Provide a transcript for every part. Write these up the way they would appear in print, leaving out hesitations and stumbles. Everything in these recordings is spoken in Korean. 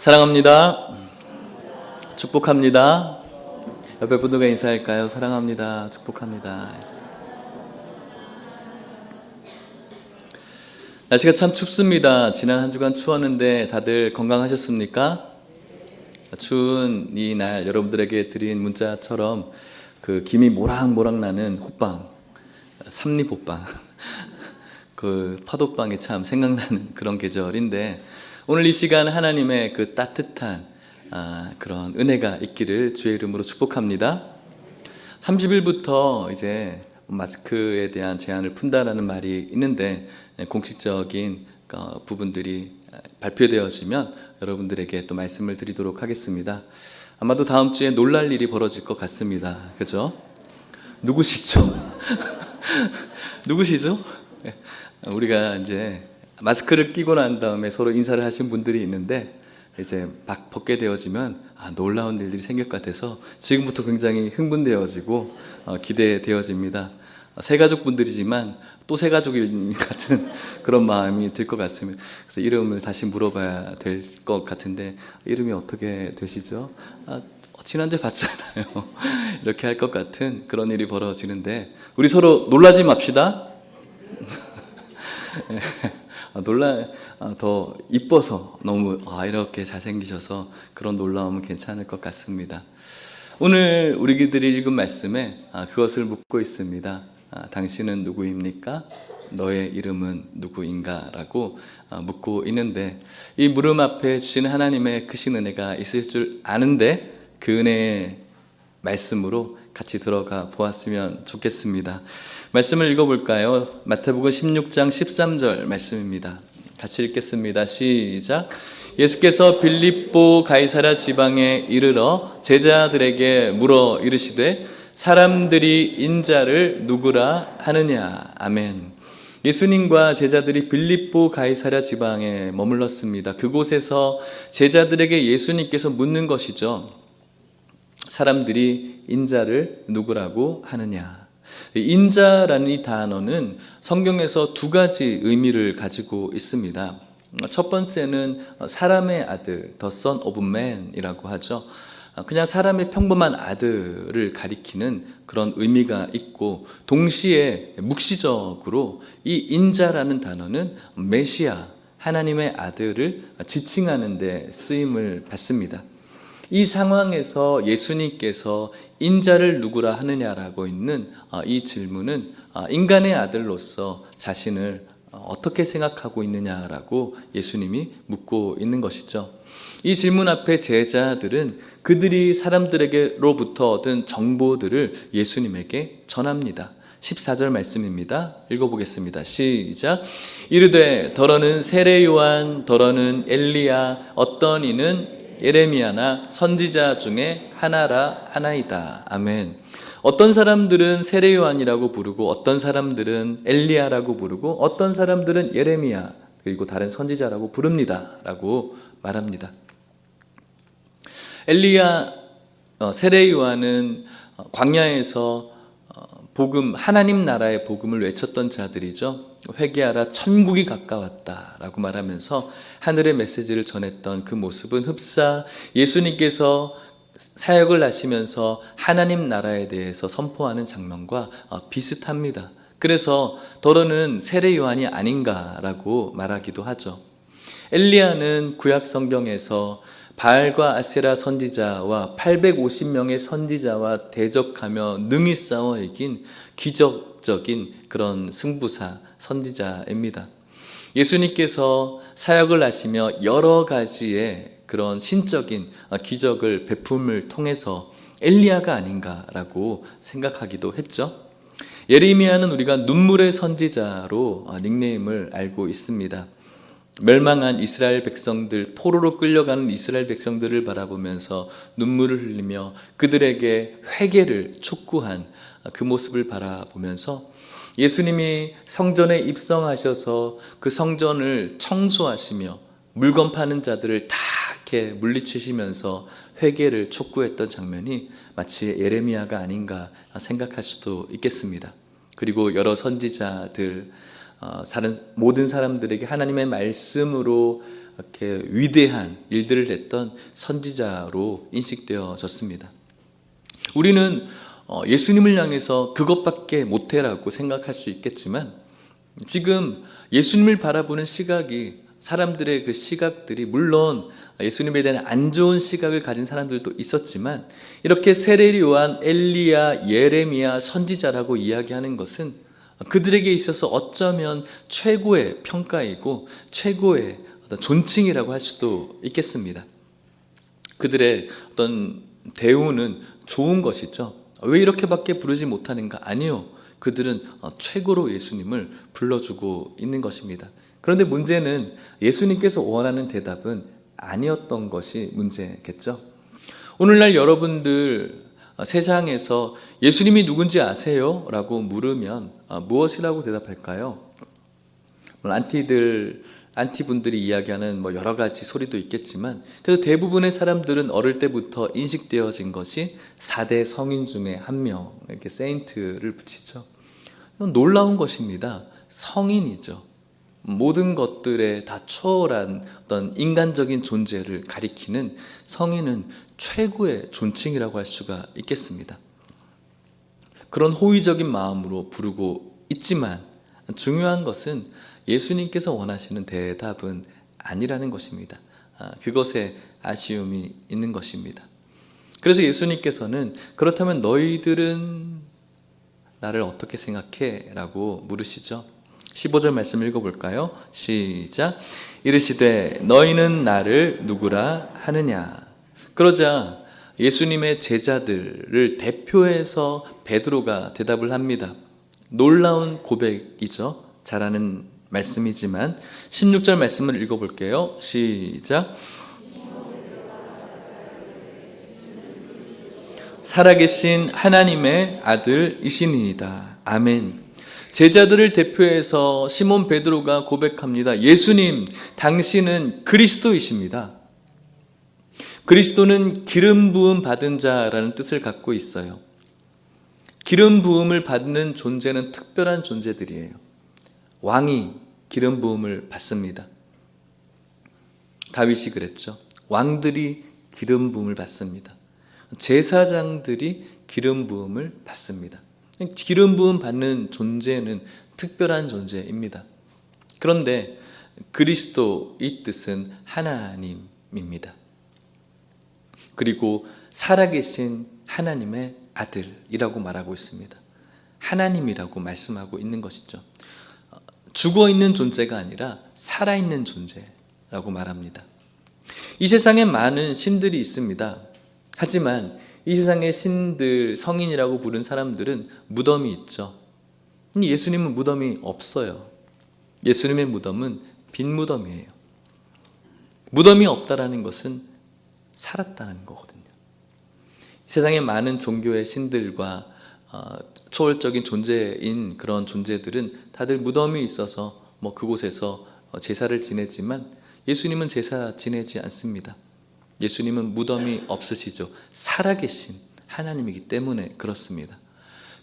사랑합니다. 축복합니다. 옆에 분들과 인사할까요? 사랑합니다. 축복합니다. 날씨가 참 춥습니다. 지난 한 주간 추웠는데 다들 건강하셨습니까? 추운 이 날 여러분들에게 드린 문자처럼 그 김이 모락모락 나는 호빵, 삼립호빵, 그 파도빵이 참 생각나는 그런 계절인데, 오늘 이 시간 하나님의 그 따뜻한 그런 은혜가 있기를 주의 이름으로 축복합니다. 30일부터 이제 마스크에 대한 제한을 푼다라는 말이 있는데, 공식적인 부분들이 발표되어지면 여러분들에게 또 말씀을 드리도록 하겠습니다. 아마도 다음 주에 놀랄 일이 벌어질 것 같습니다. 그죠? 누구시죠? 누구시죠? 우리가 이제 마스크를 끼고 난 다음에 서로 인사를 하신 분들이 있는데, 이제 막 벗게 되어지면 놀라운 일들이 생길 것 같아서 지금부터 굉장히 흥분되어지고 기대되어집니다. 새 가족분들이지만 또 새 가족일 같은 그런 마음이 들 것 같습니다. 그래서 이름을 다시 물어봐야 될 것 같은데, 이름이 어떻게 되시죠? 지난주에 봤잖아요. 이렇게 할 것 같은 그런 일이 벌어지는데, 우리 서로 놀라지 맙시다. 더 이뻐서 너무 이렇게 잘생기셔서 그런 놀라움은 괜찮을 것 같습니다. 오늘 우리들이 읽은 말씀에 그것을 묻고 있습니다. 당신은 누구입니까? 너의 이름은 누구인가? 라고 묻고 있는데, 이 물음 앞에 주신 하나님의 크신 은혜가 있을 줄 아는데, 그 은혜의 말씀으로 같이 들어가 보았으면 좋겠습니다. 말씀을 읽어볼까요? 마태복음 16장 13절 말씀입니다. 같이 읽겠습니다. 시작. 예수께서 빌립보 가이사랴 지방에 이르러 제자들에게 물어 이르시되 사람들이 인자를 누구라 하느냐. 아멘. 예수님과 제자들이 빌립보 가이사랴 지방에 머물렀습니다. 그곳에서 제자들에게 예수님께서 묻는 것이죠. 사람들이 인자를 누구라고 하느냐. 인자라는 이 단어는 성경에서 두 가지 의미를 가지고 있습니다. 첫 번째는 사람의 아들, the son of man이라고 하죠. 그냥 사람의 평범한 아들을 가리키는 그런 의미가 있고, 동시에 묵시적으로 이 인자라는 단어는 메시아, 하나님의 아들을 지칭하는 데 쓰임을 받습니다. 이 상황에서 예수님께서 인자를 누구라 하느냐라고 있는 이 질문은 인간의 아들로서 자신을 어떻게 생각하고 있느냐라고 예수님이 묻고 있는 것이죠. 이 질문 앞에 제자들은 그들이 사람들에게로부터 얻은 정보들을 예수님에게 전합니다. 14절 말씀입니다. 읽어보겠습니다. 시작. 이르되 더러는 세례 요한, 더러는 엘리야, 어떤 이는 예레미야나 선지자 중에 하나라 하나이다. 아멘. 어떤 사람들은 세례 요한이라고 부르고, 어떤 사람들은 엘리야라고 부르고, 어떤 사람들은 예레미야 그리고 다른 선지자라고 부릅니다 라고 말합니다. 엘리야, 세례 요한은 광야에서 복음, 하나님 나라의 복음을 외쳤던 자들이죠. 회개하라, 천국이 가까웠다 라고 말하면서 하늘의 메시지를 전했던 그 모습은 흡사 예수님께서 사역을 하시면서 하나님 나라에 대해서 선포하는 장면과 비슷합니다. 그래서 더러는 세례 요한이 아닌가라고 말하기도 하죠. 엘리야는 구약 성경에서 바알과 아세라 선지자와 850명의 선지자와 대적하며 능히 싸워 이긴 기적적인 그런 승부사 선지자입니다. 예수님께서 사역을 하시며 여러 가지의 그런 신적인 기적을 베품을 통해서 엘리야가 아닌가라고 생각하기도 했죠. 예레미야는 우리가 눈물의 선지자로 닉네임을 알고 있습니다. 멸망한 이스라엘 백성들, 포로로 끌려가는 이스라엘 백성들을 바라보면서 눈물을 흘리며 그들에게 회개를 촉구한 그 모습을 바라보면서 예수님이 성전에 입성하셔서 그 성전을 청소하시며 물건 파는 자들을 다 이렇게 물리치시면서 회개를 촉구했던 장면이 마치 예레미야가 아닌가 생각할 수도 있겠습니다. 그리고 여러 선지자들, 모든 사람들에게 하나님의 말씀으로 이렇게 위대한 일들을 했던 선지자로 인식되어졌습니다. 우리는 예수님을 향해서 그것밖에 못해라고 생각할 수 있겠지만, 지금 예수님을 바라보는 시각이, 사람들의 그 시각들이, 물론 예수님에 대한 안 좋은 시각을 가진 사람들도 있었지만, 이렇게 세례 요한, 엘리야, 예레미야 선지자라고 이야기하는 것은 그들에게 있어서 어쩌면 최고의 평가이고 최고의 어떤 존칭이라고 할 수도 있겠습니다. 그들의 어떤 대우는 좋은 것이죠. 왜 이렇게밖에 부르지 못하는가? 아니요. 그들은 최고로 예수님을 불러주고 있는 것입니다. 그런데 문제는 예수님께서 원하는 대답은 아니었던 것이 문제겠죠. 오늘날 여러분들 세상에서 예수님이 누군지 아세요? 라고 물으면 무엇이라고 대답할까요? 안티분들이 이야기하는 여러 가지 소리도 있겠지만, 그래서 대부분의 사람들은 어릴 때부터 인식되어진 것이 4대 성인 중에 한 명, 이렇게 세인트를 붙이죠. 이건 놀라운 것입니다. 성인이죠. 모든 것들에 다 초월한 어떤 인간적인 존재를 가리키는 성인은 최고의 존칭이라고 할 수가 있겠습니다. 그런 호의적인 마음으로 부르고 있지만, 중요한 것은 예수님께서 원하시는 대답은 아니라는 것입니다. 그것에 아쉬움이 있는 것입니다. 그래서 예수님께서는 그렇다면 너희들은 나를 어떻게 생각해? 라고 물으시죠. 15절 말씀 읽어볼까요? 시작. 이르시되 너희는 나를 누구라 하느냐. 그러자 예수님의 제자들을 대표해서 베드로가 대답을 합니다. 놀라운 고백이죠. 잘 아는 말씀이지만 16절 말씀을 읽어볼게요. 시작. 살아계신 하나님의 아들이시니이다. 아멘. 제자들을 대표해서 시몬 베드로가 고백합니다. 예수님, 당신은 그리스도이십니다. 그리스도는 기름 부음 받은 자라는 뜻을 갖고 있어요. 기름 부음을 받는 존재는 특별한 존재들이에요. 왕이 기름 부음을 받습니다. 다윗이 그랬죠. 왕들이 기름 부음을 받습니다. 제사장들이 기름 부음을 받습니다. 기름 부음 받는 존재는 특별한 존재입니다. 그런데 그리스도, 이 뜻은 하나님입니다. 그리고 살아계신 하나님의 아들이라고 말하고 있습니다. 하나님이라고 말씀하고 있는 것이죠. 죽어있는 존재가 아니라 살아있는 존재라고 말합니다. 이 세상에 많은 신들이 있습니다. 하지만 이 세상의 신들, 성인이라고 부른 사람들은 무덤이 있죠. 예수님은 무덤이 없어요. 예수님의 무덤은 빈 무덤이에요. 무덤이 없다라는 것은 살았다는 거거든요. 이 세상에 많은 종교의 신들과 초월적인 존재인 그런 존재들은 다들 무덤이 있어서 그곳에서 제사를 지내지만, 예수님은 제사 지내지 않습니다. 예수님은 무덤이 없으시죠. 살아계신 하나님이기 때문에 그렇습니다.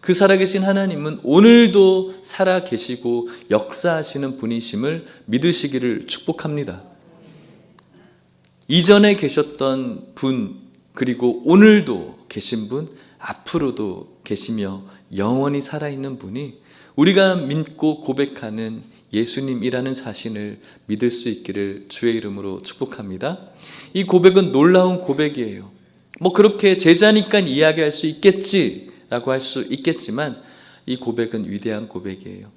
그 살아계신 하나님은 오늘도 살아계시고 역사하시는 분이심을 믿으시기를 축복합니다. 이전에 계셨던 분, 그리고 오늘도 계신 분, 앞으로도 계시며 영원히 살아있는 분이 우리가 믿고 고백하는 예수님이라는 사실을 믿을 수 있기를 주의 이름으로 축복합니다. 이 고백은 놀라운 고백이에요. 그렇게 제자니까 이야기할 수 있겠지라고 할 수 있겠지만, 이 고백은 위대한 고백이에요.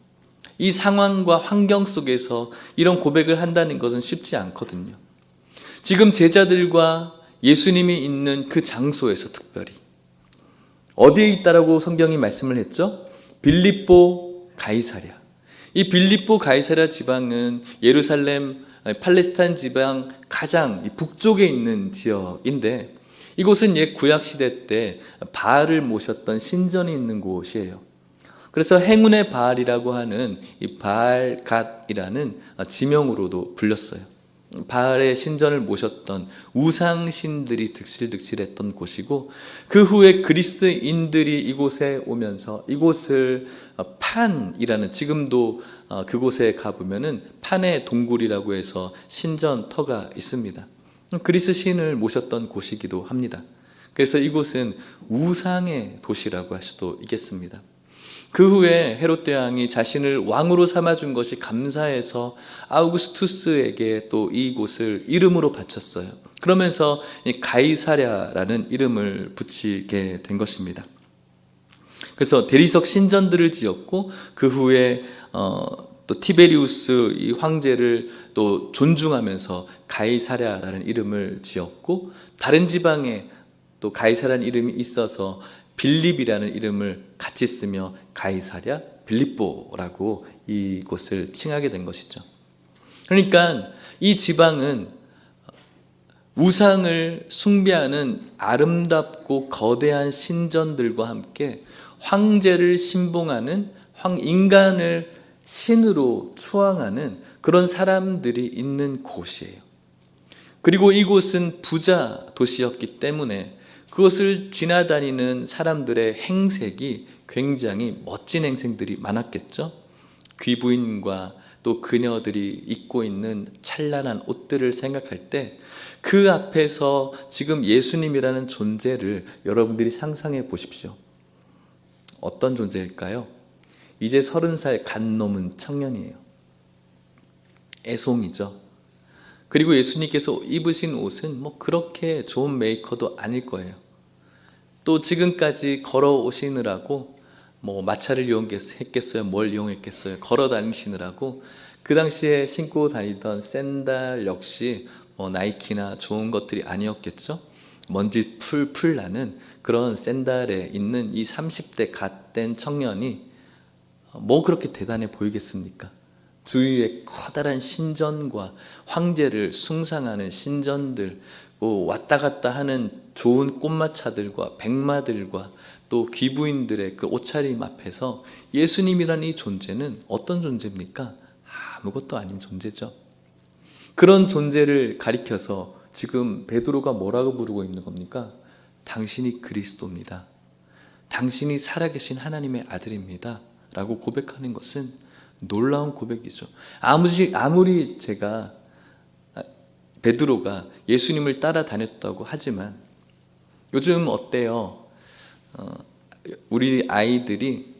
이 상황과 환경 속에서 이런 고백을 한다는 것은 쉽지 않거든요. 지금 제자들과 예수님이 있는 그 장소에서 특별히 어디에 있다라고 성경이 말씀을 했죠? 빌립보 가이사랴. 이 빌립보 가이사랴 지방은 예루살렘, 팔레스타인 지방 가장 북쪽에 있는 지역인데, 이곳은 옛 구약시대 때 바알을 모셨던 신전이 있는 곳이에요. 그래서 행운의 바알이라고 하는 이 바알갓이라는 지명으로도 불렸어요. 바알의 신전을 모셨던 우상신들이 득실득실했던 곳이고, 그 후에 그리스도인들이 이곳에 오면서 이곳을 판이라는, 지금도 그곳에 가보면은 판의 동굴이라고 해서 신전터가 있습니다. 그리스 신을 모셨던 곳이기도 합니다. 그래서 이곳은 우상의 도시라고 할 수도 있겠습니다. 그 후에 헤롯 대왕이 자신을 왕으로 삼아준 것이 감사해서 아우구스투스에게 또 이곳을 이름으로 바쳤어요. 그러면서 가이사랴라는 이름을 붙이게 된 것입니다. 그래서 대리석 신전들을 지었고 그 후에 또 티베리우스 이 황제를 또 존중하면서 가이사랴라는 이름을 지었고, 다른 지방에 또 가이사라는 이름이 있어서 빌립이라는 이름을 같이 쓰며 가이사랴 빌립보라고 이곳을 칭하게 된 것이죠. 그러니까 이 지방은 우상을 숭배하는 아름답고 거대한 신전들과 함께 황제를 신봉하는 인간을 신으로 추앙하는 그런 사람들이 있는 곳이에요. 그리고 이곳은 부자 도시였기 때문에 그것을 지나다니는 사람들의 행색이 굉장히 멋진 행색들이 많았겠죠. 귀부인과 또 그녀들이 입고 있는 찬란한 옷들을 생각할 때 그 앞에서 지금 예수님이라는 존재를 여러분들이 상상해 보십시오. 어떤 존재일까요? 이제 30살 간 넘은 청년이에요. 애송이죠. 그리고 예수님께서 입으신 옷은 뭐 그렇게 좋은 메이커도 아닐 거예요. 또 지금까지 걸어오시느라고 뭐 마차를 이용했겠어요? 뭘 이용했겠어요? 걸어 다니시느라고 그 당시에 신고 다니던 샌들 역시 뭐 나이키나 좋은 것들이 아니었겠죠? 먼지 풀풀 나는 그런 샌들에 있는 이 30대 갓 된 청년이 뭐 그렇게 대단해 보이겠습니까? 주위에 커다란 신전과 황제를 숭상하는 신전들, 왔다 갔다 하는 좋은 꽃마차들과 백마들과 또 귀부인들의 그 옷차림 앞에서 예수님이라는 이 존재는 어떤 존재입니까? 아무것도 아닌 존재죠. 그런 존재를 가리켜서 지금 베드로가 뭐라고 부르고 있는 겁니까? 당신이 그리스도입니다. 당신이 살아계신 하나님의 아들입니다. 라고 고백하는 것은 놀라운 고백이죠. 아무리 제가 베드로가 예수님을 따라다녔다고 하지만 요즘 어때요? 우리 아이들이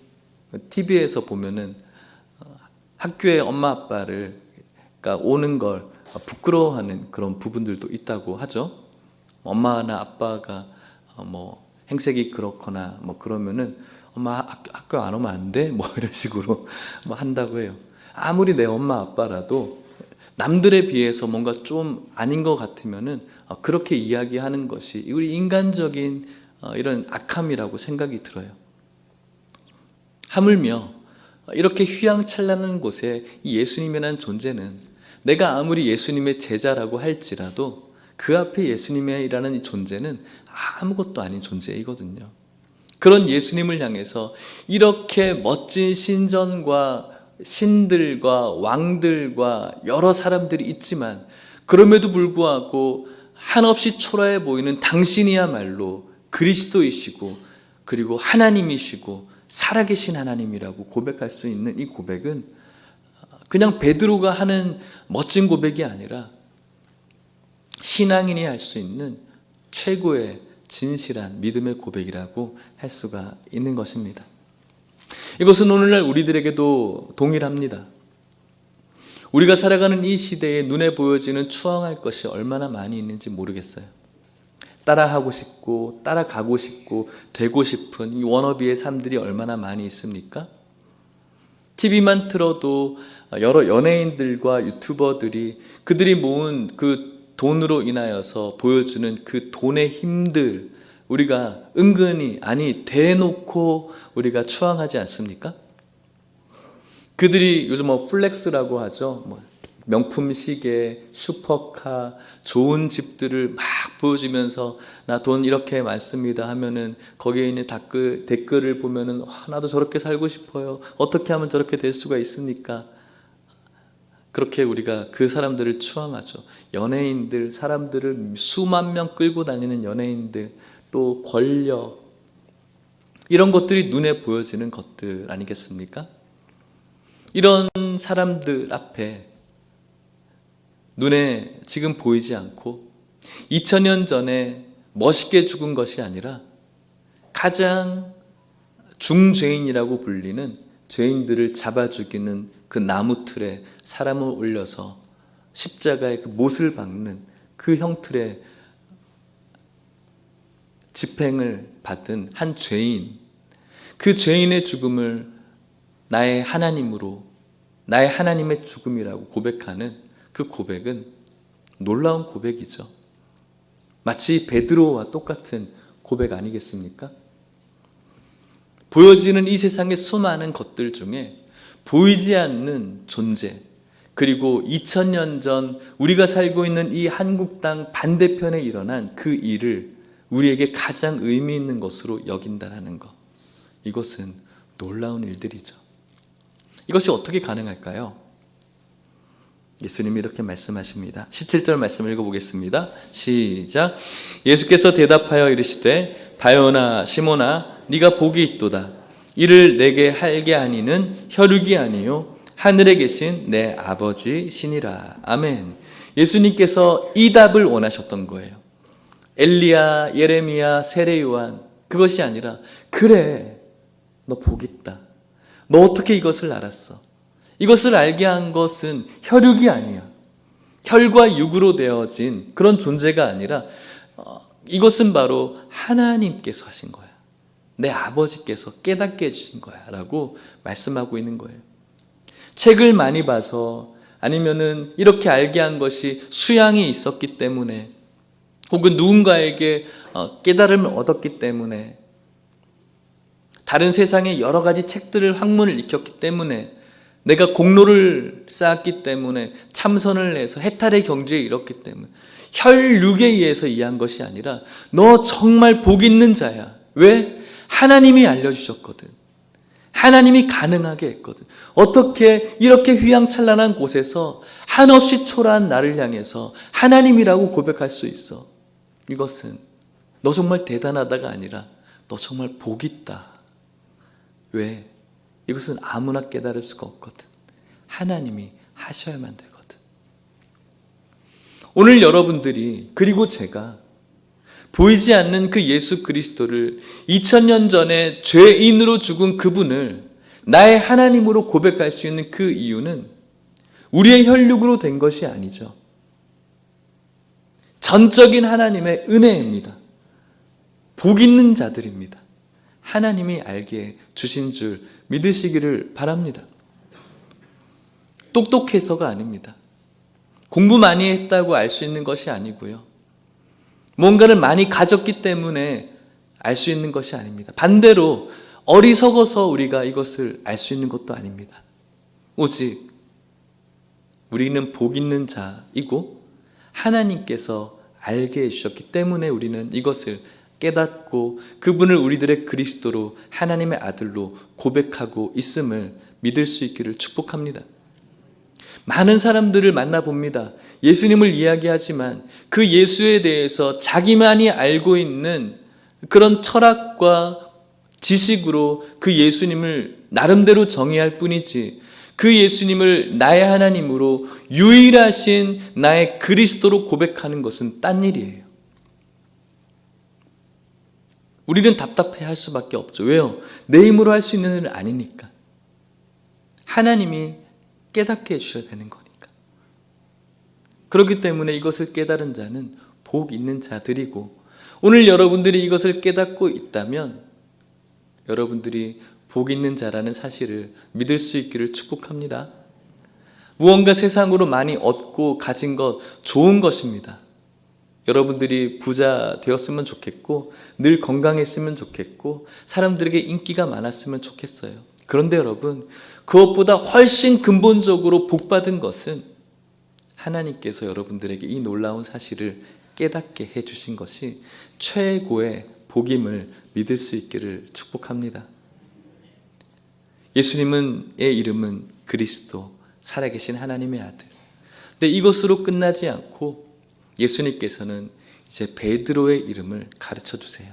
TV에서 보면은 학교에 엄마 아빠를 오는 걸 부끄러워하는 그런 부분들도 있다고 하죠. 엄마나 아빠가 뭐 행색이 그렇거나 뭐 그러면은 엄마 학교 안 오면 안 돼? 뭐 이런 식으로 뭐 한다고 해요. 아무리 내 엄마 아빠라도 남들에 비해서 뭔가 좀 아닌 것 같으면은 그렇게 이야기하는 것이 우리 인간적인 이런 악함이라고 생각이 들어요. 하물며 이렇게 휘황찬란한 곳에 이 예수님이라는 존재는 내가 아무리 예수님의 제자라고 할지라도 그 앞에 예수님이라는 이 존재는 아무것도 아닌 존재이거든요. 그런 예수님을 향해서 이렇게 멋진 신전과 신들과 왕들과 여러 사람들이 있지만 그럼에도 불구하고 한없이 초라해 보이는 당신이야말로 그리스도이시고 그리고 하나님이시고 살아계신 하나님이라고 고백할 수 있는 이 고백은 그냥 베드로가 하는 멋진 고백이 아니라 신앙인이 할 수 있는 최고의 진실한 믿음의 고백이라고 할 수가 있는 것입니다. 이것은 오늘날 우리들에게도 동일합니다. 우리가 살아가는 이 시대에 눈에 보여지는 추앙할 것이 얼마나 많이 있는지 모르겠어요. 따라하고 싶고 따라가고 싶고 되고 싶은 이 워너비의 삶들이 얼마나 많이 있습니까? TV만 틀어도 여러 연예인들과 유튜버들이 그들이 모은 그 돈으로 인하여서 보여주는 그 돈의 힘들, 우리가 은근히 대놓고 우리가 추앙하지 않습니까? 그들이 요즘 뭐 플렉스라고 하죠. 뭐 명품 시계, 슈퍼카, 좋은 집들을 막 보여주면서 나 돈 이렇게 많습니다 하면은 거기에 있는 댓글을 보면은 나도 저렇게 살고 싶어요. 어떻게 하면 저렇게 될 수가 있습니까? 그렇게 우리가 그 사람들을 추앙하죠. 연예인들, 사람들을 수만 명 끌고 다니는 연예인들, 또 권력, 이런 것들이 눈에 보여지는 것들 아니겠습니까? 이런 사람들 앞에 눈에 지금 보이지 않고 2000년 전에 멋있게 죽은 것이 아니라 가장 중죄인이라고 불리는 죄인들을 잡아 죽이는 그 나무틀에 사람을 올려서 십자가에 그 못을 박는 그 형틀에 집행을 받은 한 죄인, 그 죄인의 죽음을 나의 하나님으로, 나의 하나님의 죽음이라고 고백하는 그 고백은 놀라운 고백이죠. 마치 베드로와 똑같은 고백 아니겠습니까? 보여지는 이 세상의 수많은 것들 중에 보이지 않는 존재, 그리고 2000년 전 우리가 살고 있는 이 한국 땅 반대편에 일어난 그 일을 우리에게 가장 의미 있는 것으로 여긴다는 것, 이것은 놀라운 일들이죠. 이것이 어떻게 가능할까요? 예수님이 이렇게 말씀하십니다. 17절 말씀을 읽어보겠습니다. 시작. 예수께서 대답하여 이르시되 바요나 시몬아 네가 복이 있도다. 이를 내게 하게 하니는 혈육이 아니요 하늘에 계신 내 아버지 신이라. 아멘. 예수님께서 이 답을 원하셨던 거예요. 엘리야, 예레미야, 세례 요한, 그것이 아니라 그래, 너 복 있다. 너 어떻게 이것을 알았어? 이것을 알게 한 것은 혈육이 아니야. 혈과 육으로 되어진 그런 존재가 아니라 이것은 바로 하나님께서 하신 거야. 내 아버지께서 깨닫게 해주신 거야 라고 말씀하고 있는 거예요. 책을 많이 봐서 아니면은 이렇게 알게 한 것이 수양이 있었기 때문에 혹은 누군가에게 깨달음을 얻었기 때문에 다른 세상의 여러 가지 책들을 학문을 익혔기 때문에 내가 공로를 쌓았기 때문에 참선을 해서 해탈의 경지에 이뤘기 때문에 혈육에 의해서 이해한 것이 아니라 너 정말 복 있는 자야. 왜? 하나님이 알려주셨거든. 하나님이 가능하게 했거든. 어떻게 이렇게 휘황찬란한 곳에서 한없이 초라한 나를 향해서 하나님이라고 고백할 수 있어? 이것은 너 정말 대단하다가 아니라 너 정말 복 있다. 왜? 이것은 아무나 깨달을 수가 없거든. 하나님이 하셔야만 되거든. 오늘 여러분들이 그리고 제가 보이지 않는 그 예수 그리스도를 2000년 전에 죄인으로 죽은 그분을 나의 하나님으로 고백할 수 있는 그 이유는 우리의 혈육으로 된 것이 아니죠. 전적인 하나님의 은혜입니다. 복 있는 자들입니다. 하나님이 알게 주신 줄 믿으시기를 바랍니다. 똑똑해서가 아닙니다. 공부 많이 했다고 알 수 있는 것이 아니고요. 뭔가를 많이 가졌기 때문에 알 수 있는 것이 아닙니다. 반대로 어리석어서 우리가 이것을 알 수 있는 것도 아닙니다. 오직 우리는 복 있는 자이고 하나님께서 알게 해주셨기 때문에 우리는 이것을 깨닫고 그분을 우리들의 그리스도로 하나님의 아들로 고백하고 있음을 믿을 수 있기를 축복합니다. 많은 사람들을 만나봅니다. 예수님을 이야기하지만 그 예수에 대해서 자기만이 알고 있는 그런 철학과 지식으로 그 예수님을 나름대로 정의할 뿐이지 그 예수님을 나의 하나님으로 유일하신 나의 그리스도로 고백하는 것은 딴 일이에요. 우리는 답답해 할 수밖에 없죠. 왜요? 내 힘으로 할 수 있는 일은 아니니까. 하나님이 깨닫게 해주셔야 되는 거니까. 그렇기 때문에 이것을 깨달은 자는 복 있는 자들이고 오늘 여러분들이 이것을 깨닫고 있다면 여러분들이 복 있는 자라는 사실을 믿을 수 있기를 축복합니다. 무언가 세상으로 많이 얻고 가진 것 좋은 것입니다. 여러분들이 부자 되었으면 좋겠고 늘 건강했으면 좋겠고 사람들에게 인기가 많았으면 좋겠어요. 그런데 여러분 그것보다 훨씬 근본적으로 복받은 것은 하나님께서 여러분들에게 이 놀라운 사실을 깨닫게 해주신 것이 최고의 복임을 믿을 수 있기를 축복합니다. 예수님의 이름은 그리스도, 살아계신 하나님의 아들. 근데 이것으로 끝나지 않고 예수님께서는 이제 베드로의 이름을 가르쳐 주세요.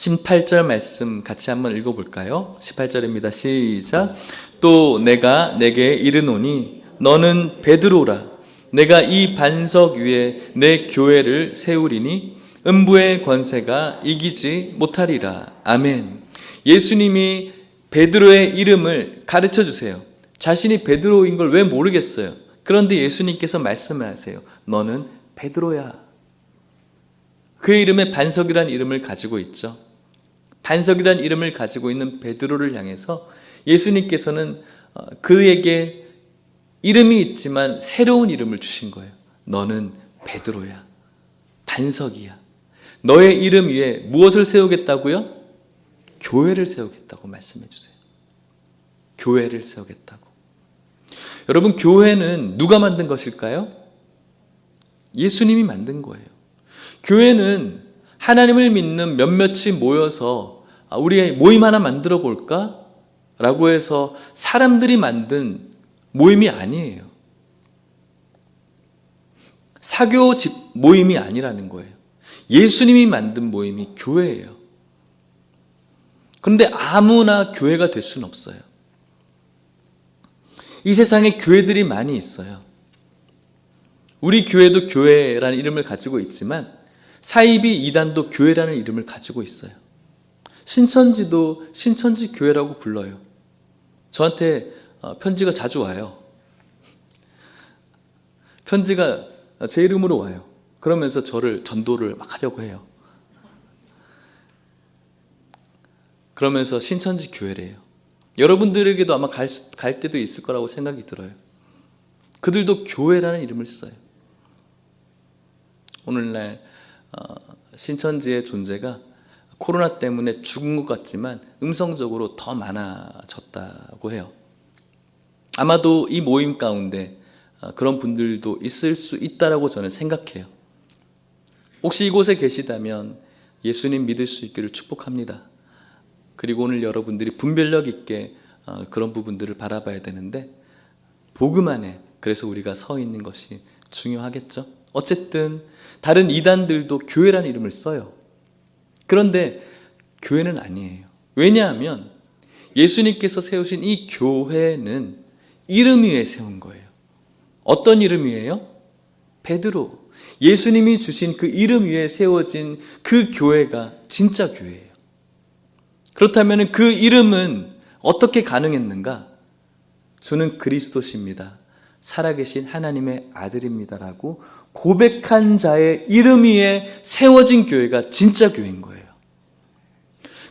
18절 말씀 같이 한번 읽어볼까요? 18절입니다. 시작. 또 내가 내게 이르노니 너는 베드로라. 내가 이 반석 위에 내 교회를 세우리니 음부의 권세가 이기지 못하리라. 아멘. 예수님이 베드로의 이름을 가르쳐 주세요. 자신이 베드로인 걸 왜 모르겠어요. 그런데 예수님께서 말씀하세요. 너는 베드로야. 그의 이름에 반석이라는 이름을 가지고 있죠. 반석이라는 이름을 가지고 있는 베드로를 향해서 예수님께서는 그에게 이름이 있지만 새로운 이름을 주신 거예요. 너는 베드로야. 반석이야. 너의 이름 위에 무엇을 세우겠다고요? 교회를 세우겠다고 말씀해 주세요. 교회를 세우겠다고. 여러분, 교회는 누가 만든 것일까요? 예수님이 만든 거예요. 교회는 하나님을 믿는 몇몇이 모여서 우리 모임 하나 만들어 볼까? 라고 해서 사람들이 만든 모임이 아니에요. 사교 모임이 아니라는 거예요. 예수님이 만든 모임이 교회예요. 그런데 아무나 교회가 될 수는 없어요. 이 세상에 교회들이 많이 있어요. 우리 교회도 교회라는 이름을 가지고 있지만 사이비 이단도 교회라는 이름을 가지고 있어요. 신천지도 신천지 교회라고 불러요. 저한테 편지가 자주 와요. 편지가 제 이름으로 와요. 그러면서 저를 전도를 막 하려고 해요. 그러면서 신천지 교회래요. 여러분들에게도 아마 갈 때도 있을 거라고 생각이 들어요. 그들도 교회라는 이름을 써요. 오늘날 신천지의 존재가 코로나 때문에 죽은 것 같지만 음성적으로 더 많아졌다고 해요. 아마도 이 모임 가운데 그런 분들도 있을 수 있다라고 저는 생각해요. 혹시 이곳에 계시다면 예수님 믿을 수 있기를 축복합니다. 그리고 오늘 여러분들이 분별력 있게 그런 부분들을 바라봐야 되는데 복음 안에 그래서 우리가 서 있는 것이 중요하겠죠. 어쨌든 다른 이단들도 교회라는 이름을 써요. 그런데 교회는 아니에요. 왜냐하면 예수님께서 세우신 이 교회는 이름 위에 세운 거예요. 어떤 이름 위에요? 베드로. 예수님이 주신 그 이름 위에 세워진 그 교회가 진짜 교회예요. 그렇다면 그 이름은 어떻게 가능했는가? 주는 그리스도십니다. 살아계신 하나님의 아들입니다라고 고백한 자의 이름 위에 세워진 교회가 진짜 교회인 거예요.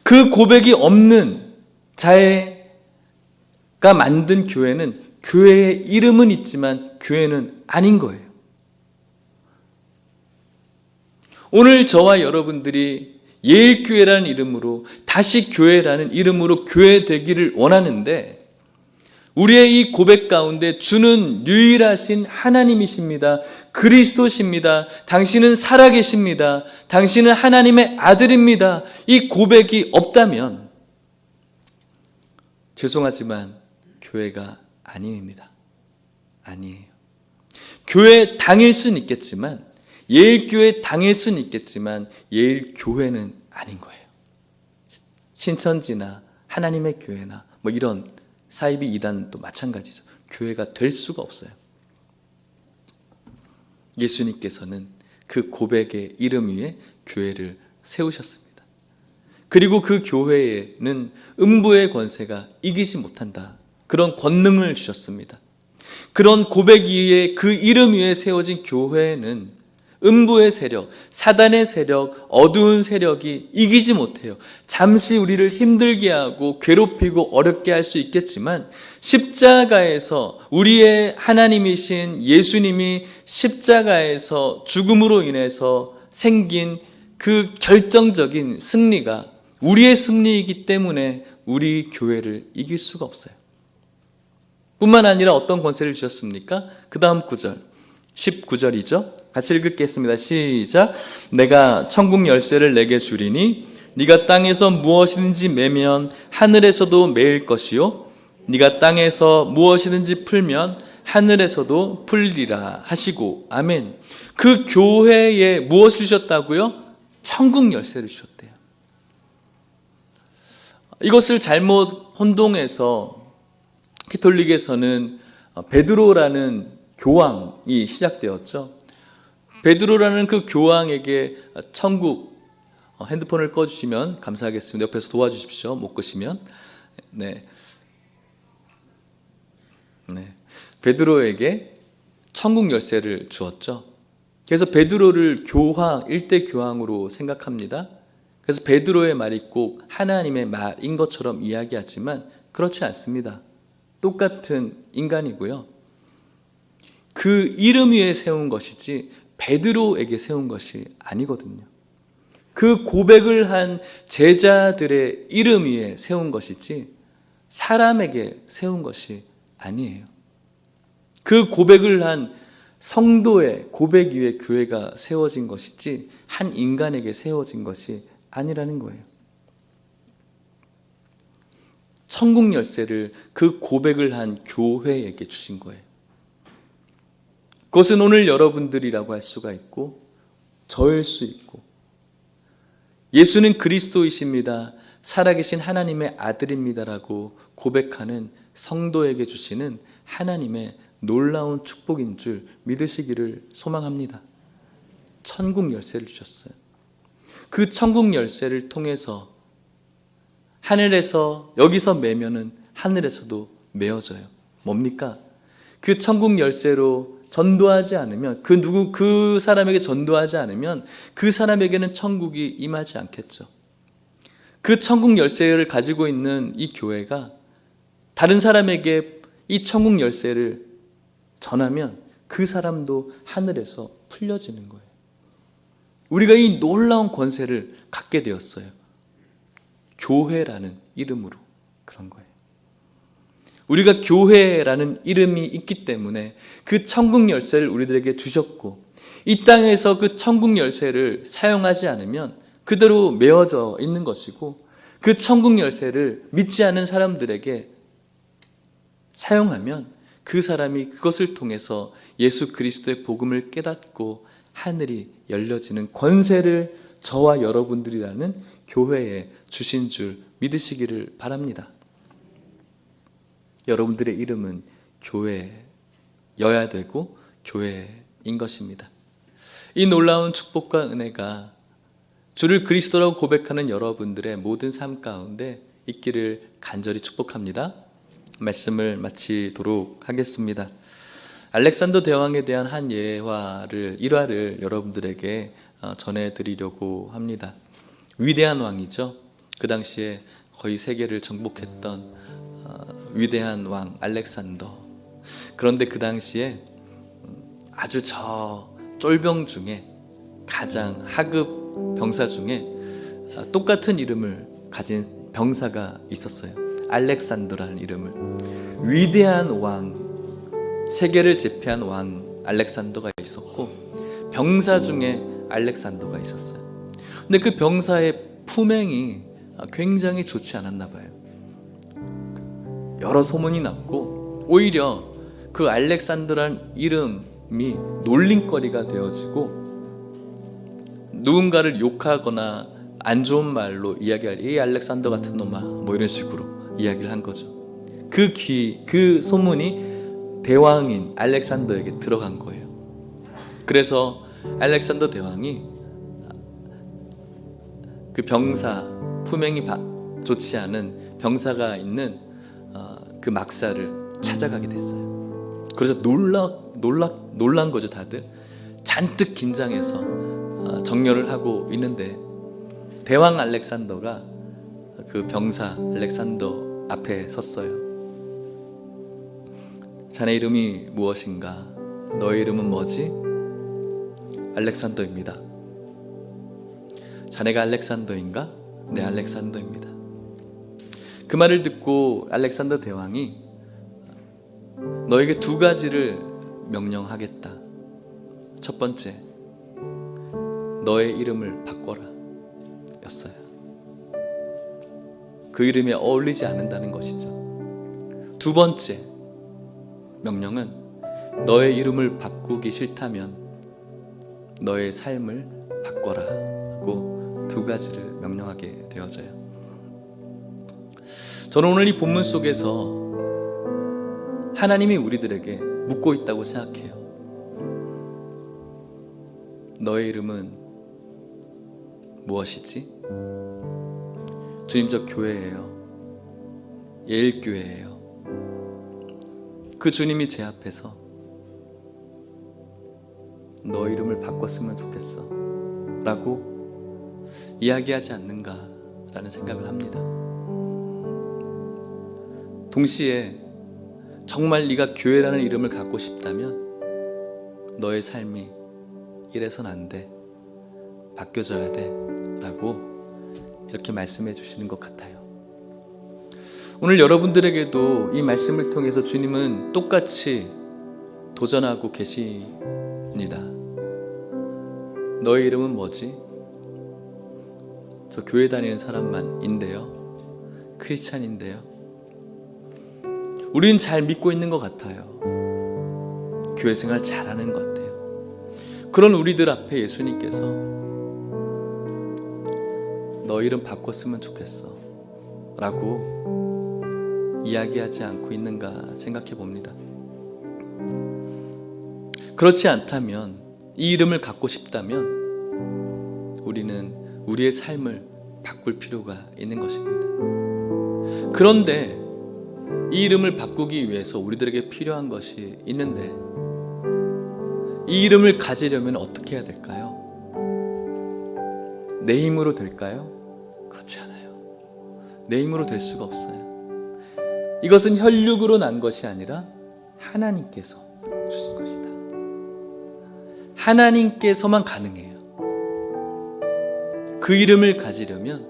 그 고백이 없는 자가 만든 교회는 교회의 이름은 있지만 교회는 아닌 거예요. 오늘 저와 여러분들이 예일교회라는 이름으로 다시 교회라는 이름으로 교회 되기를 원하는데 우리의 이 고백 가운데 주는 유일하신 하나님이십니다. 그리스도십니다. 당신은 살아계십니다. 당신은 하나님의 아들입니다. 이 고백이 없다면 죄송하지만 교회가 아닙니다. 아니에요. 교회 당일 수는 있겠지만 예일교회 당일 수는 있겠지만 예일교회는 아닌 거예요. 신천지나 하나님의 교회나 뭐 이런 사이비 이단도 마찬가지죠. 교회가 될 수가 없어요. 예수님께서는 그 고백의 이름 위에 교회를 세우셨습니다. 그리고 그 교회에는 음부의 권세가 이기지 못한다. 그런 권능을 주셨습니다. 그런 고백 위에 그 이름 위에 세워진 교회는 음부의 세력, 사단의 세력, 어두운 세력이 이기지 못해요. 잠시 우리를 힘들게 하고 괴롭히고 어렵게 할 수 있겠지만 십자가에서 우리의 하나님이신 예수님이 십자가에서 죽음으로 인해서 생긴 그 결정적인 승리가 우리의 승리이기 때문에 우리 교회를 이길 수가 없어요. 뿐만 아니라 어떤 권세를 주셨습니까? 그 다음 구절 19절이죠. 같이 읽겠습니다. 시작. 내가 천국 열쇠를 내게 주리니 네가 땅에서 무엇이든지 매면 하늘에서도 매일 것이요 네가 땅에서 무엇이든지 풀면 하늘에서도 풀리라 하시고 아멘. 그 교회에 무엇을 주셨다고요? 천국 열쇠를 주셨대요. 이것을 잘못 혼동해서 캐톨릭에서는 베드로라는 교황이 시작되었죠. 베드로라는 그 교황에게 천국, 핸드폰을 꺼주시면 감사하겠습니다. 옆에서 도와주십시오. 못 끄시면. 네. 베드로에게 천국 열쇠를 주었죠. 그래서 베드로를 교황, 일대 교황으로 생각합니다. 그래서 베드로의 말이 꼭 하나님의 말인 것처럼 이야기하지만 그렇지 않습니다. 똑같은 인간이고요. 그 이름 위에 세운 것이지 베드로에게 세운 것이 아니거든요. 그 고백을 한 제자들의 이름 위에 세운 것이지 사람에게 세운 것이 아니에요. 그 고백을 한 성도의 고백 위에 교회가 세워진 것이지 한 인간에게 세워진 것이 아니라는 거예요. 천국 열쇠를 그 고백을 한 교회에게 주신 거예요. 그것은 오늘 여러분들이라고 할 수가 있고 저일 수 있고, 예수는 그리스도이십니다, 살아계신 하나님의 아들입니다라고 고백하는 성도에게 주시는 하나님의 놀라운 축복인 줄 믿으시기를 소망합니다. 천국 열쇠를 주셨어요. 그 천국 열쇠를 통해서 하늘에서, 여기서 매면은 하늘에서도 메어져요. 뭡니까? 그 천국 열쇠로 전도하지 않으면, 그 사람에게 전도하지 않으면 그 사람에게는 천국이 임하지 않겠죠. 그 천국 열쇠를 가지고 있는 이 교회가 다른 사람에게 이 천국 열쇠를 전하면 그 사람도 하늘에서 풀려지는 거예요. 우리가 이 놀라운 권세를 갖게 되었어요. 교회라는 이름으로 그런 거예요. 우리가 교회라는 이름이 있기 때문에 그 천국 열쇠를 우리들에게 주셨고, 이 땅에서 그 천국 열쇠를 사용하지 않으면 그대로 메어져 있는 것이고, 그 천국 열쇠를 믿지 않은 사람들에게 사용하면 그 사람이 그것을 통해서 예수 그리스도의 복음을 깨닫고 하늘이 열려지는 권세를 저와 여러분들이라는 교회에 주신 줄 믿으시기를 바랍니다. 여러분들의 이름은 교회여야 되고 교회인 것입니다. 이 놀라운 축복과 은혜가 주를 그리스도라고 고백하는 여러분들의 모든 삶 가운데 있기를 간절히 축복합니다. 말씀을 마치도록 하겠습니다. 알렉산더 대왕에 대한 한 일화를 여러분들에게 전해드리려고 합니다. 위대한 왕이죠. 그 당시에 거의 세계를 정복했던 위대한 왕 알렉산더. 그런데 그 당시에 아주 저 쫄병 중에 가장 하급 병사 중에 똑같은 이름을 가진 병사가 있었어요. 알렉산더라는 이름을. 위대한 왕, 세계를 제패한 왕 알렉산더가 있었고, 병사 중에 알렉산더가 있었어요. 근데 그 병사의 품행이 굉장히 좋지 않았나 봐요. 여러 소문이 났고, 오히려 그 알렉산더라는 이름이 놀림거리가 되어지고, 누군가를 욕하거나 안 좋은 말로 이야기할, 이 알렉산더 같은 놈아, 뭐 이런 식으로 이야기를 한 거죠. 그 소문이 대왕인 알렉산더에게 들어간 거예요. 그래서 알렉산더 대왕이 그 병사, 품행이 좋지 않은 병사가 있는 그 막사를 찾아가게 됐어요. 그래서 놀란 거죠. 다들 잔뜩 긴장해서 정렬을 하고 있는데, 대왕 알렉산더가 그 병사 알렉산더 앞에 섰어요. 자네 이름이 무엇인가? 너의 이름은 뭐지? 알렉산더입니다. 자네가 알렉산더인가? 네, 알렉산더입니다. 그 말을 듣고 알렉산더 대왕이 너에게 두 가지를 명령하겠다. 첫 번째, 너의 이름을 바꿔라 였어요. 그 이름에 어울리지 않는다는 것이죠. 두 번째 명령은 너의 이름을 바꾸기 싫다면 너의 삶을 바꿔라 하고 두 가지를 명령하게 되어져요. 저는 오늘 이 본문 속에서 하나님이 우리들에게 묻고 있다고 생각해요. 너의 이름은 무엇이지? 주님, 저 교회예요. 예일교회예요. 그 주님이 제 앞에서 너 이름을 바꿨으면 좋겠어 라고 이야기하지 않는가라는 생각을 합니다. 동시에 정말 네가 교회라는 이름을 갖고 싶다면 너의 삶이 이래선 안 돼, 바뀌어져야 돼 라고 이렇게 말씀해 주시는 것 같아요. 오늘 여러분들에게도 이 말씀을 통해서 주님은 똑같이 도전하고 계십니다. 너의 이름은 뭐지? 저 교회 다니는 사람만인데요, 크리스찬인데요. 우리는 잘 믿고 있는 것 같아요. 교회 생활 잘하는 것 같아요. 그런 우리들 앞에 예수님께서 너 이름 바꿨으면 좋겠어 라고 이야기하지 않고 있는가 생각해 봅니다. 그렇지 않다면, 이 이름을 갖고 싶다면 우리는 우리의 삶을 바꿀 필요가 있는 것입니다. 그런데 이 이름을 바꾸기 위해서 우리들에게 필요한 것이 있는데, 이 이름을 가지려면 어떻게 해야 될까요? 내 힘으로 될까요? 그렇지 않아요. 내 힘으로 될 수가 없어요. 이것은 혈육으로 난 것이 아니라 하나님께서 주신 것이다. 하나님께서만 가능해요. 그 이름을 가지려면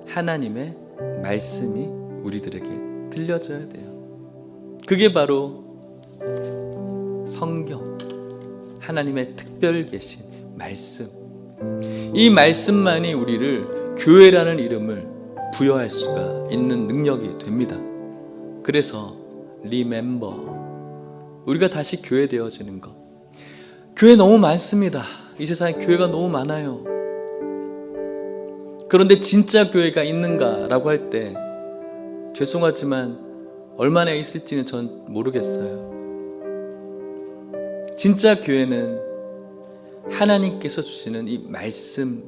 하나님의 말씀이 우리들에게 들려져야 돼요. 그게 바로 성경, 하나님의 특별 계신 말씀. 이 말씀만이 우리를 교회라는 이름을 부여할 수가 있는 능력이 됩니다. 그래서 리멤버, 우리가 다시 교회 되어지는 것. 교회 너무 많습니다. 이 세상에 교회가 너무 많아요. 그런데 진짜 교회가 있는가라고 할 때 죄송하지만 얼마나 있을지는 전 모르겠어요. 진짜 교회는 하나님께서 주시는 이 말씀,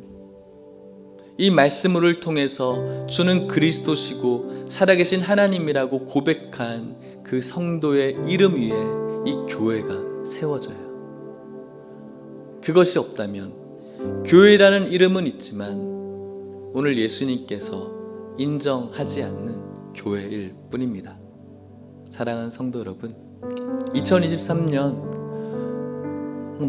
이 말씀을 통해서 주는 그리스도시고 살아계신 하나님이라고 고백한 그 성도의 이름 위에 이 교회가 세워져요. 그것이 없다면 교회라는 이름은 있지만 오늘 예수님께서 인정하지 않는 교회일 뿐입니다. 사랑하는 성도 여러분, 2023년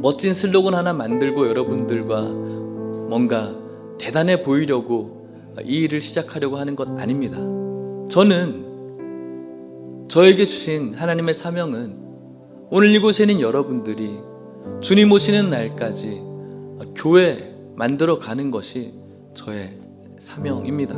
멋진 슬로건 하나 만들고 여러분들과 뭔가 대단해 보이려고 이 일을 시작하려고 하는 것 아닙니다. 저는 저에게 주신 하나님의 사명은 오늘 이곳에 있는 여러분들이 주님 오시는 날까지 교회 만들어 가는 것이 저의 사명입니다.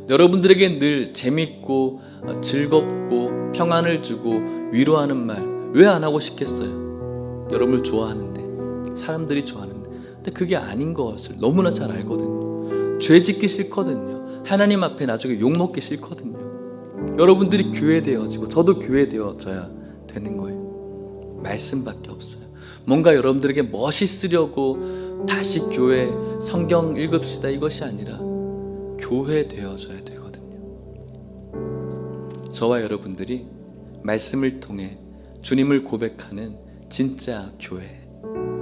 여러분들에게 늘 재밌고 즐겁고 평안을 주고 위로하는 말 왜 안 하고 싶겠어요? 여러분을 좋아하는데, 사람들이 좋아하는데. 근데 그게 아닌 것을 너무나 잘 알거든요. 죄 짓기 싫거든요. 하나님 앞에 나중에 욕먹기 싫거든요. 여러분들이 교회 되어지고 저도 교회 되어져야 되는 거예요. 말씀밖에 없어요. 뭔가 여러분들에게 멋있으려고 다시 교회 성경 읽읍시다 이것이 아니라 교회 되어져야 되거든요. 저와 여러분들이 말씀을 통해 주님을 고백하는 진짜 교회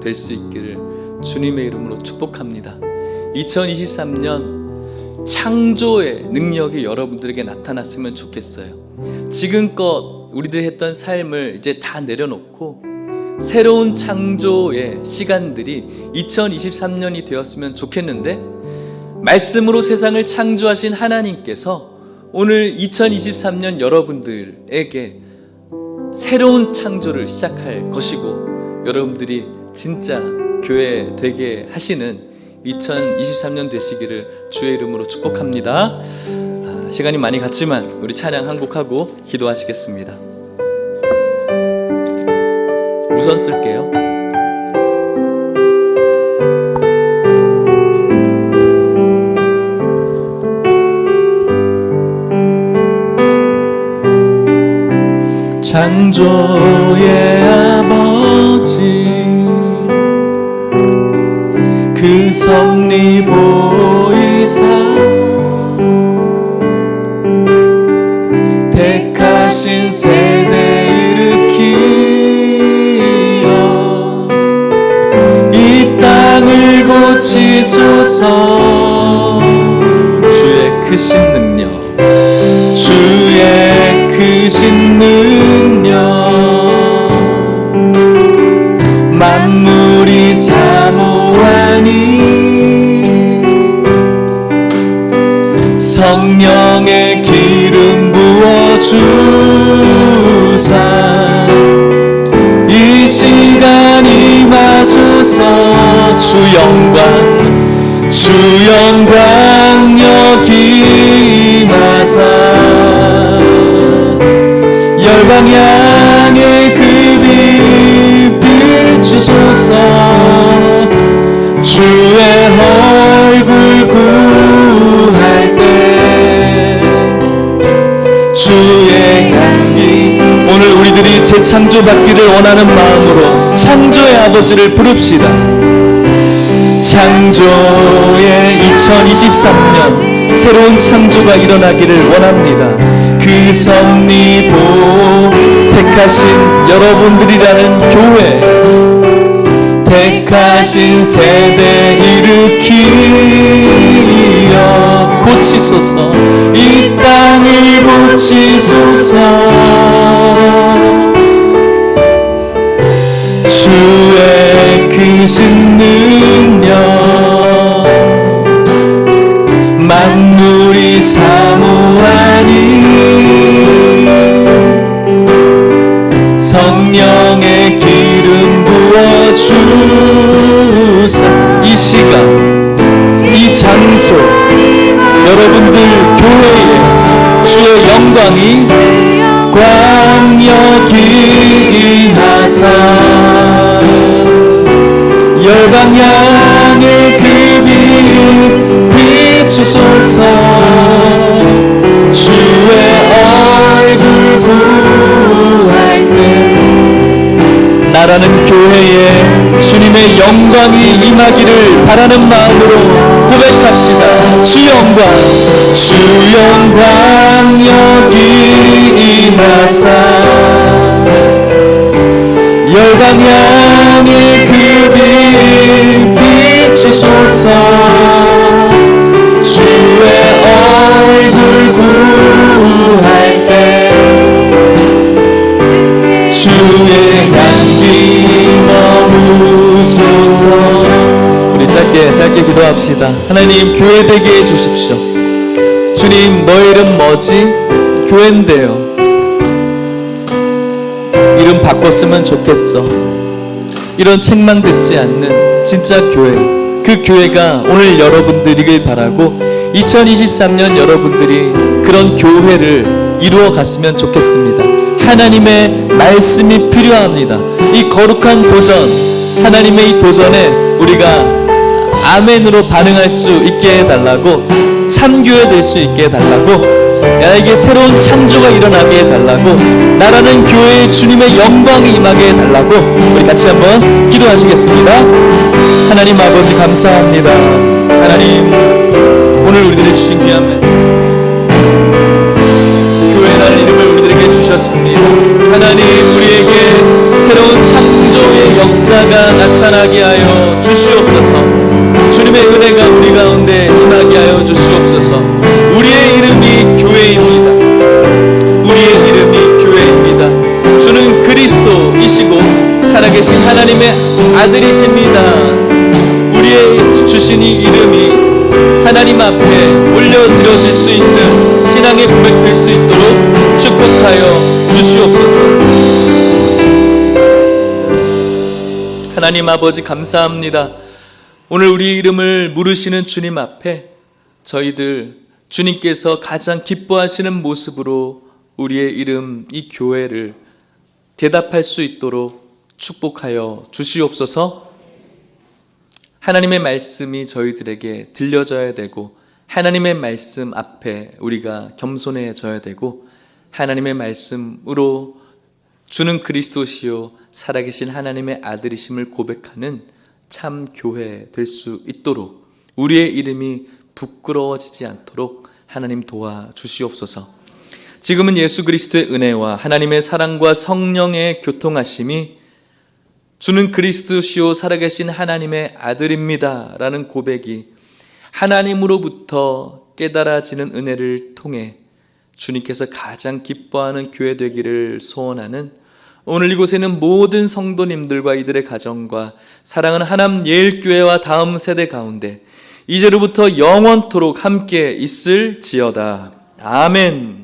될 수 있기를 주님의 이름으로 축복합니다. 2023년 창조의 능력이 여러분들에게 나타났으면 좋겠어요. 지금껏 우리들이 했던 삶을 이제 다 내려놓고 새로운 창조의 시간들이 2023년이 되었으면 좋겠는데, 말씀으로 세상을 창조하신 하나님께서 오늘 2023년 여러분들에게 새로운 창조를 시작할 것이고 여러분들이 진짜 교회 되게 하시는 2023년 되시기를 주의 이름으로 축복합니다. 시간이 많이 갔지만 우리 찬양 한 곡하고 기도하시겠습니다. 무선 쓸게요. 창조의 아버지 그 섭리 보이사 택하신 세대 일으키어 이 땅을 고치소서. 주의 크신 능력, 주의 크신 능력 만물이 사모하니 성령의 기름 부어주사 이 시간 임하소서. 주 영광 여기 임하사 열방 향해 그 빛 비추소서. 주의 얼굴 구할 때 주의 향기. 오늘 우리들이 재창조받기를 원하는 마음으로 창조의 아버지를 부릅시다. 창조의 2023년 새로운 창조가 일어나기를 원합니다. 그 섭리보 택하신 여러분들이라는 교회, 택하신 세대 일으키려 고치소서. 이 땅을 고치소서. 주의 크신 능력 만물이 사모하니 성령의 기름 부어주사 이 시간 이 장소 여러분들 교회에 주의 영광이 광역이 임하사 열방 향해 그 빛 비추소서. 주의 얼굴 구할 때 나라는 교회에 주님의 영광이 임하기를 바라는 마음으로 고백합시다. 주 영광 여기 임하사 열방 향해 그 빛 비추소서. 주의 얼굴 구할 때 주의 향기 머무소서. 우리 짧게 기도합시다. 하나님, 교회 되게 해주십시오. 주님, 너의 이름 뭐지? 교회인데요. 이름 바꿨으면 좋겠어. 이런 책망 듣지 않는 진짜 교회, 그 교회가 오늘 여러분들이길 바라고 2023년 여러분들이 그런 교회를 이루어 갔으면 좋겠습니다. 하나님의 말씀이 필요합니다. 이 거룩한 도전, 하나님의 이 도전에 우리가 아멘으로 반응할 수 있게 해달라고, 참교회 될 수 있게 해달라고, 나에게 새로운 창조가 일어나게 해달라고, 나라는 교회에 주님의 영광이 임하게 해달라고 우리 같이 한번 기도하시겠습니다. 하나님 아버지 감사합니다. 하나님, 오늘 우리들이 주신 귀한 말씀, 교회라는 이름을 우리들에게 주셨습니다. 하나님, 우리에게 새로운 창조의 역사가 나타나게 하여 주시옵소서. 주님의 은혜가 우리 가운데 임하게 하여 주시옵소서. 우리의 이름이 교회입니다. 우리의 이름이 교회입니다. 주는 그리스도이시고 살아계신 하나님의 아들이십니다. 우리의 주신 이 이름이 하나님 앞에 올려드려질 수 있는 신앙의 고백될 수 있도록 축복하여 주시옵소서. 하나님 아버지 감사합니다. 오늘 우리의 이름을 물으시는 주님 앞에 저희들 주님께서 가장 기뻐하시는 모습으로 우리의 이름, 이 교회를 대답할 수 있도록 축복하여 주시옵소서. 하나님의 말씀이 저희들에게 들려져야 되고, 하나님의 말씀 앞에 우리가 겸손해져야 되고, 하나님의 말씀으로 주는 그리스도시요 살아계신 하나님의 아들이심을 고백하는 참 교회 될 수 있도록 우리의 이름이 부끄러워지지 않도록 하나님 도와주시옵소서. 지금은 예수 그리스도의 은혜와 하나님의 사랑과 성령의 교통하심이 주는 그리스도시요 살아계신 하나님의 아들입니다 라는 고백이 하나님으로부터 깨달아지는 은혜를 통해 주님께서 가장 기뻐하는 교회 되기를 소원하는 오늘 이곳에는 모든 성도님들과 이들의 가정과 사랑하는 하남 예일교회와 다음 세대 가운데 이제로부터 영원토록 함께 있을지어다. 아멘.